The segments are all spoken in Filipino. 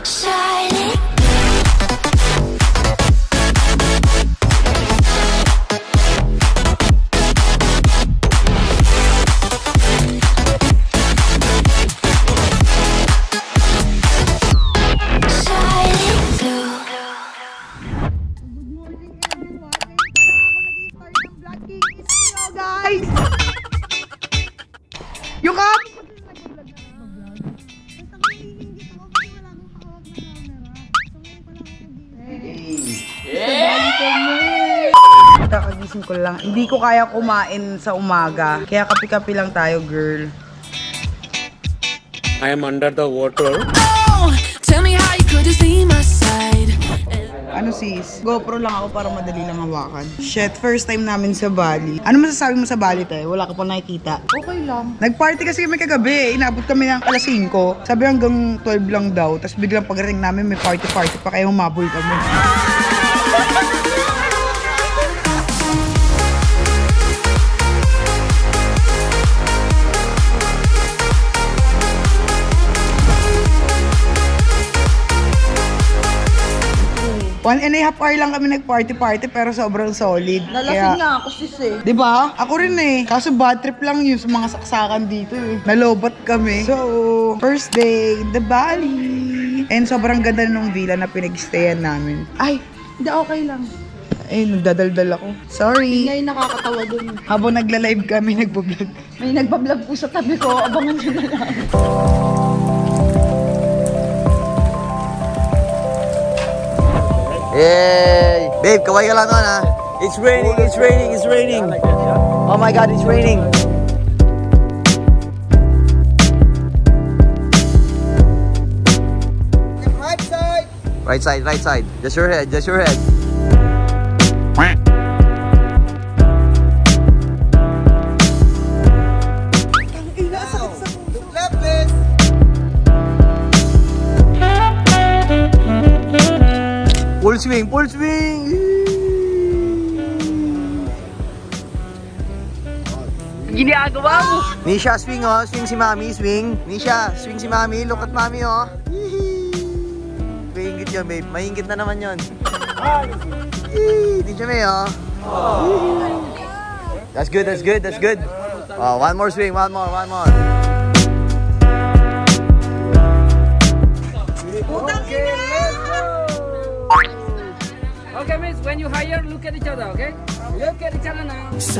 Shining. Yung up! Kakagising ko lang. Hindi ko kaya kumain sa umaga. Kaya kapi-kapi lang tayo, girl. I am under the water. Oh, tell me how you could just leave my side. Ano sis? GoPro lang ako para madali lang hawakan. Shit, first time namin sa Bali. Ano masasabi mo sa Bali, te? Wala ka pa nakikita? Okay lang. Nag-party kasi kami kagabi. Inabot kami ng alas 5. Sabi hanggang 12 lang daw. Tapos biglang pagdating namin may party-party pa kaya humabol kami. One and a half hour lang kami nag-party-party pero sobrang solid. Nalasing nga ako sis eh. Diba? Ako rin eh. Kaso bad trip lang yun sa mga saksakan dito eh. Nalobat kami. So, first day, the Bali. And sobrang ganda nung villa na pinag-stayan namin. Ay, Hindi, okay lang. ay, nagdadaldal ako. Sorry. Ngayon nakakatawa dun. Habang nagla-live kami, nagbablog. May nagbablog po sa tabi ko. Abangan nyo na lang. Yay! Babe, kaway ka lang doon ha. It's raining, it's raining, it's raining. Oh my God, it's raining. Right side. Right side, right side. Just your head, just your head. Look left, please. Full swing, full swing! Ginagawa mo! Nisha, swing oh. Swing si Mami, swing. Nisha, swing si Mami. Look at Mami oh. Mahingit yun, babe. Mahingit na naman yun. Nisha, may oh. That's good, that's good, that's good. Oh, one more swing, one more, one more. Okay, miss, when you hire, look at each other, okay? Look at each other now. Okay,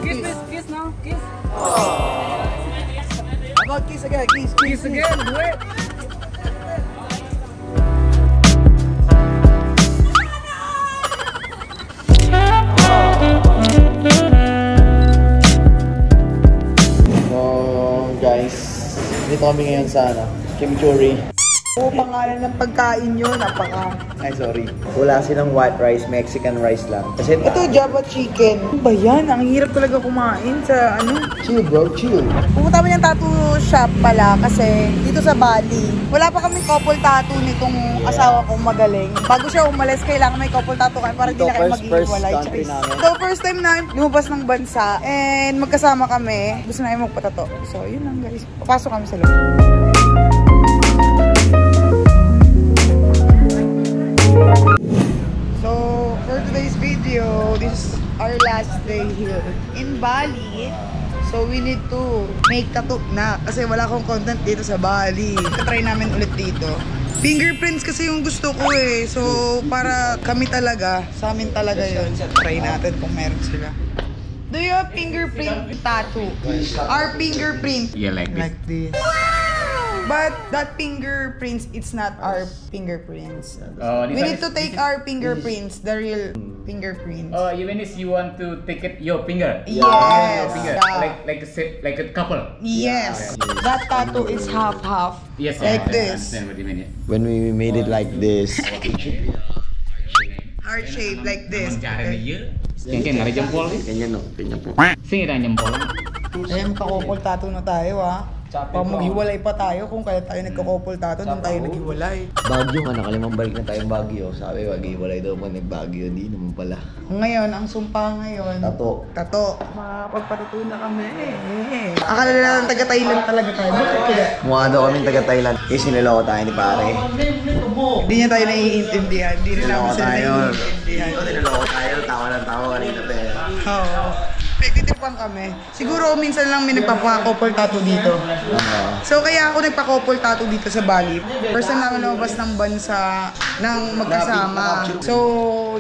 kiss, miss, kiss now, kiss. How about kiss again, kiss, Kiss again, do it. So, guys, dito kami ngayon sa Chimichurri. Oo, pangalan ng pagkain yun. Napaka... Ay, sorry. Wala silang white rice, Mexican rice lang. Kasi Ito, Java chicken. Ano ba yan? Ang hirap talaga kumain sa ano. chill bro, chill. Pumunta kami ng tattoo shop pala kasi dito sa Bali. Wala pa kaming couple tattoo nitong asawa kong magaling. Bago siya umalis, kailangan may couple tattoo kami para hindi na kayo mag-iwalay. country namin. So, first time namin lumabas ng bansa and magkasama kami. Gusto namin magpatato. So, yun lang guys. Papasok kami sa loob. So, for today's video, this is our last day here in Bali. So, we need to make tattoo na kasi wala akong content dito sa Bali. Try namin ulit dito. Fingerprints kasi yung gusto ko eh. So, para kami talaga, sa amin talaga yun. Try natin kung meron sila. Do you have fingerprint tattoo? Our fingerprint. Yeah, like this. Like this. But that fingerprints, it's not our fingerprints. We need to take our fingerprints, the real fingerprints. Oh, even if you want to take it your finger. Yes. Your finger. Yeah. Like a set, like a couple. Yes. That tattoo is half-half. Yes. Like I this. understand what you mean. When we made it like this. Heart shape like this. Cara dia. Yang nari jempol ni. Ganyan no, ganyan po. Sing irang jempol. Ayan, kakukul tattoo na tayo ah. Pag maghiwalay pa tayo, kung kaya tayo nagka-couple tato, doon tayo naghiwalay. Baguio nga, nakalimang balik na tayong Baguio. Sabi, mag-iwalay daw pag nag-Baguio. Hindi naman pala. Ngayon, ang sumpa ngayon. Tato. Tato. Makapagpatato na kami. Akala na lang taga-Thailand talaga tayo. Bakit kaya? Mukha daw kami taga-Thailand. Kasi niloko tayo ni pare. Hindi niya tayo naiintindihan. Hindi rin namin Niloko sila tayo. naiintindihan. Niloko tayo. Tawa ng tawa kanina pa eh. Oo. Nagtitripan kami. Siguro minsan lang may nagpapa-couple tattoo dito. So kaya ako nagpa-couple tattoo dito sa Bali. First time namin lumabas ng bansa ng magkasama. So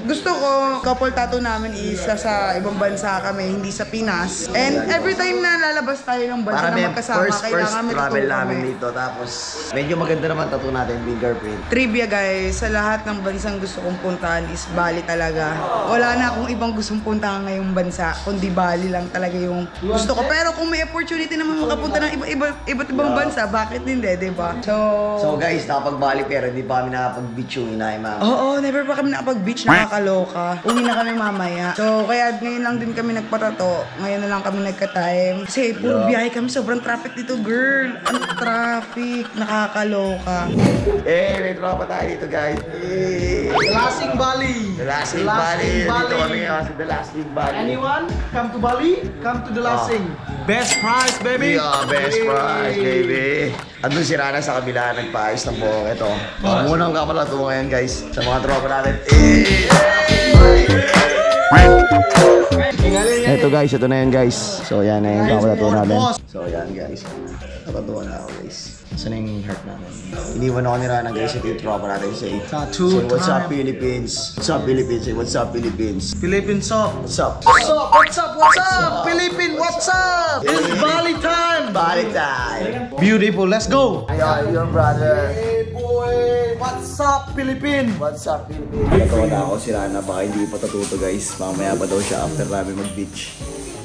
gusto ko couple tattoo namin is sa ibang bansa kami, hindi sa Pinas. And every time na lalabas tayo ng bansa na magkasama, kailangan may travel tattoo namin kami. dito. Tapos medyo maganda naman tattoo natin, fingerprint. Trivia guys, sa lahat ng bansang gusto kong puntahan is Bali talaga. Wala na akong ibang gustong puntahan ngayong bansa, kundi Bali lang talaga yung gusto ko. Pero kung may opportunity naman makapunta ng iba't ibang bansa, bakit hindi, diba? So guys, nakapag-Bali pero hindi pa kami nakapag-beach yung inay, ma'am. Oo, never pa kami nakapag-beach, nakakaloka. Uwi na kami mamaya. So, kaya ngayon lang din kami nagpatato. Ngayon na lang kami nagka-time. Kasi puro biyahe kami, sobrang traffic dito, girl. Ang traffic, nakakaloka. May tropa tayo dito, guys. The Lasing Bali. The Lasing Bali. Dito kami ngayon sa The Lasing Bali. Anyone come to Bali? Come to the Lasing. Best price, baby. Yeah, best price, baby. Andun si Rana sa kabila, nagpaayos ng buhok. Ito. Munang kapalato ngayon, guys. Sa mga tropa natin. Ito guys, ito na yan guys. So yan na yung kapalato natin. So yan guys. Nakatuwa na ako guys. Saan na yung heart namin? Iniwan ako ni Rana guys. Ito yung tropa natin. Say, what's up Philippines? What's up Philippines? Say, what's up Philippines? Philippine soap. What's up? What's up? What's up? What's up? Philippine, what's up? It's Bali time. Balik tayo. Beautiful. Let's go. Ayan, your brother. Hey boy, what's up Philippine? What's up Philippines? Nagawa na ako si Rana. Baka hindi pa tatuto guys. Mamaya pa daw siya after namin mag-beach.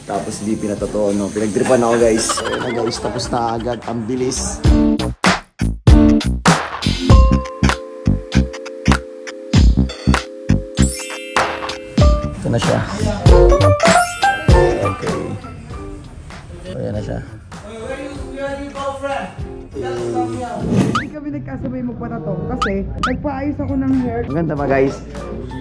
Tapos hindi pinatotoo, no? Pinagtripan ako guys. Ayun na guys, tapos na agad. Ang bilis. Ito na siya. Okay. Ayan na siya. Hindi kami nagkasabay magpatato kasi nagpaayos ako ng hair. Maganda ba guys?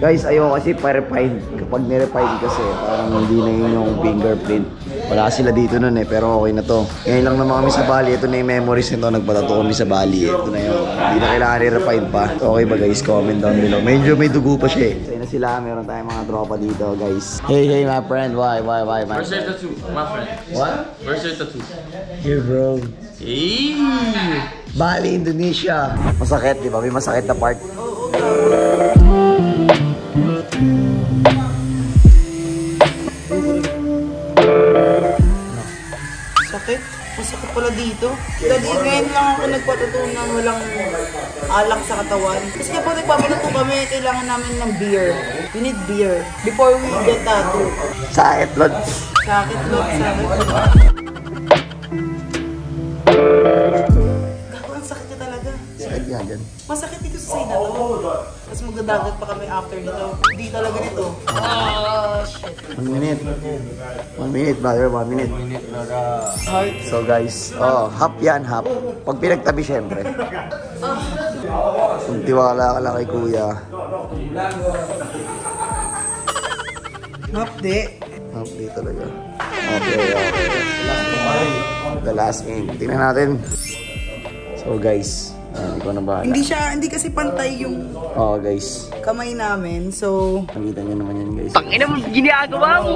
Guys, ayoko kasi pa-refine. Kapag ni-refine kasi, parang hindi na yun yung fingerprint. Wala sila dito nun eh, pero okay na to. Ngayon lang naman kami sa Bali. Ito na yung memories nito. Nagpatato kami sa Bali. Ito na yun. Hindi na kailangan i-refine pa. Okay ba guys? Comment down below. Medyo may dugo pa siya eh. Sa'yo na sila. Meron tayong mga tropa dito guys. Hey my friend. Why, my friend? Where's your tattoo, my friend? What? Where's your tattoo? Here bro. Hey! Bali, Indonesia. Masakit, di ba? May masakit na part. Sakit? Masakit pala dito. Dahil ngayon lang ako nagpatato ng walang alak sa katawan. Kasi kapag nagpapatato kami, kailangan namin ng beer. We need beer before we get tattoo. Sakit, Lord. Sakit, Lord. Sakit, Lord. Gago, ang sakit niya talaga. Sakit nga dyan. Masakit dito sa side na to. Tapos magdadagat pa kami after nito. Hindi talaga nito. Ah, shit. 1 minute. 1 minute, brother. 1 minute. Heart. So guys, hap yan, hap. Pag pinagtabi, syempre. Kung tiwala ka lang kay kuya. Hapde. Hap di talaga. Okay. The last game. Tingnan natin. So guys, hindi ko na bahala. Hindi kasi pantay yung Guys. kamay namin. So, Nakita nyo naman yan guys. Ina mo, ginagawa mo!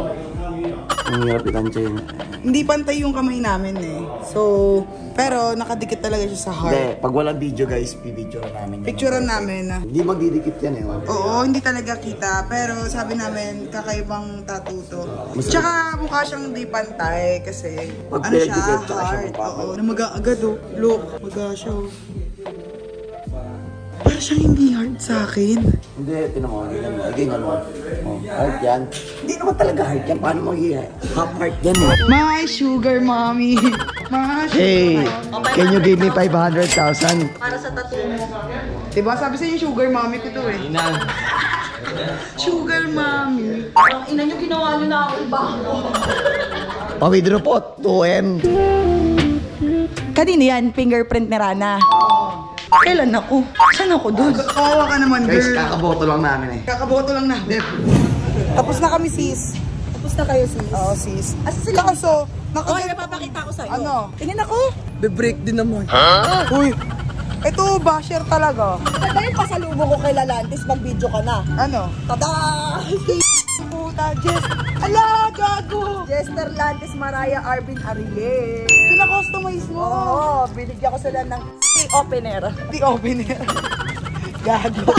Ang hirap itansya yun. hindi pantay yung kamay namin eh. So, pero nakadikit talaga siya sa heart. Hindi, pag walang video guys, pipicturean namin. Picturean namin na. Hindi magdidikit yan eh. Oo, hindi talaga kita. Pero sabi namin, kakaibang tattoo to. Tsaka mukha siyang di pantay kasi Pag ano siya, pinagdikit, tsaka siya heart. magpapal. Oo, namaga agad oh. Look, maga siya oh. Para siyang hindi hard sa akin. Hindi, tinan mo. Ganyan mo. Heart yan. Hindi naman talaga heart yan. Paano magiging half heart yan eh? My sugar mommy. My sugar. Hey, can you give me 500,000? Para sa tattoo mo. Diba sabi sa inyo sugar mommy ko to eh. Sugar mommy. Ang ina nyo, ginawa nyo na ako iba. Pa-withdraw po, 2M. Kanino yan? Fingerprint ni Rana? Kailan ako? Saan ako doon? Kawawa ka naman, Guys, girl. kakaboto lang namin eh. Kakaboto lang namin. Tapos na kami, sis. Tapos na kayo, sis. Oo, sis. Asa sila? Kaso, Oh, napapakita ko sa'yo. Ano? Tingin ako. Be-break din naman. Uy, ito, basher talaga. Dahil pasalubong ko kay Lalantis, mag-video ka na. Ano? Tada! Puta, Jess. Ala, gago. Jester Lantis, Mariah Arvin Ariel. Pina-customize mo. Oo, binigyan ko sila ng opener. The opener. Gago.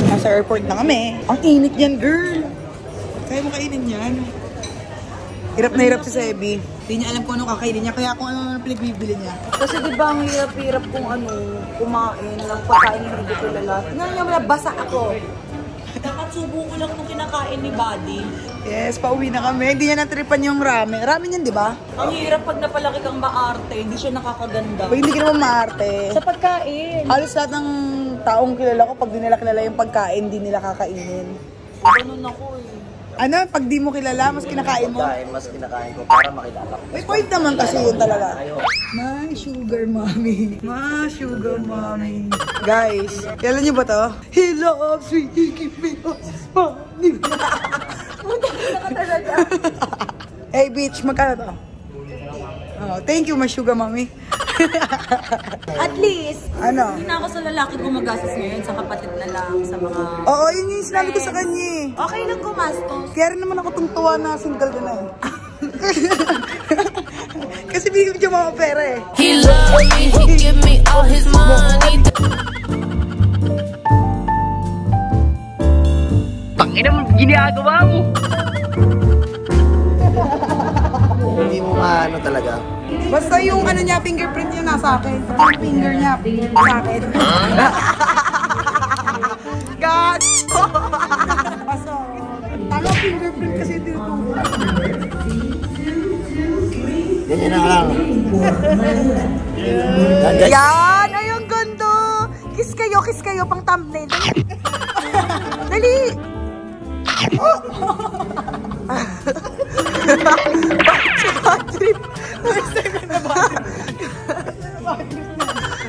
Nasa airport na kami. Ang init yan, girl. Kaya mo kainin yan. Hirap na hirap si Sebi. Hindi niya alam kung ano kakainin niya, kaya kung ano pinagbibili niya. Kasi di ba ang hirap-hirap kung ano, kumain ng pagkain ng hindi ko lala. Tingnan niyo wala, basa ako. Nakatsubo ko lang nung kinakain ni Buddy. Yes, pauwi na kami. Hindi niya natripan yung ramen. Ramen yan, di ba? Ang hirap pag napalaki kang maarte, hindi siya nakakaganda. O hindi ka naman maarte. Sa pagkain. Halos lahat ng taong kilala ko, pag di nila kilala yung pagkain, di nila kakainin. Ganun ako eh. Ano, pag di mo kilala, mas kinakain mo? Mas kinakain ko para makilala ko. May point naman kasi yun talaga. My sugar mommy. My sugar mommy. Guys, kailan niyo ba to? He loves me, he gives me all his money. Hey bitch, magkano to? Oh, thank you, my sugar mommy. At least, Ano? hindi na ako sa lalaki gumagastos ngayon, sa kapatid na lang, sa mga... Oo, yun yung sinabi ko sa kanya eh. Okay lang gumastos. Kaya rin naman ako tungtuwa na single ka na eh. Kasi bigyan niya mga pera eh. He loved me, he give me all his money. Tangina mo, ginagawa mo. Hindi mo maano talaga. Basta yung ano niya, fingerprint niya nasa akin. Yung finger niya, sa akin. God! Basta, tama fingerprint kasi dito. Ganyan na lang. Yan! Ay, ang ganda! Kiss kayo pang thumbnail. Dali!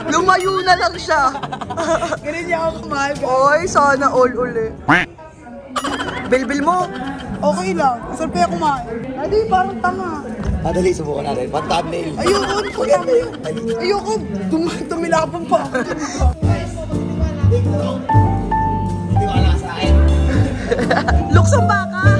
Lumayo na lang siya. Ganun niya ako kamahal. Oy, sana all uli. Bilbil mo. Okay lang. Masarap kaya kumain. Adi, parang tanga. Dali, subukan natin. Pag-thumbnail. Ayoko, ayoko. Tumilapang pa ako. Hindi wala sa akin. Luksong baka.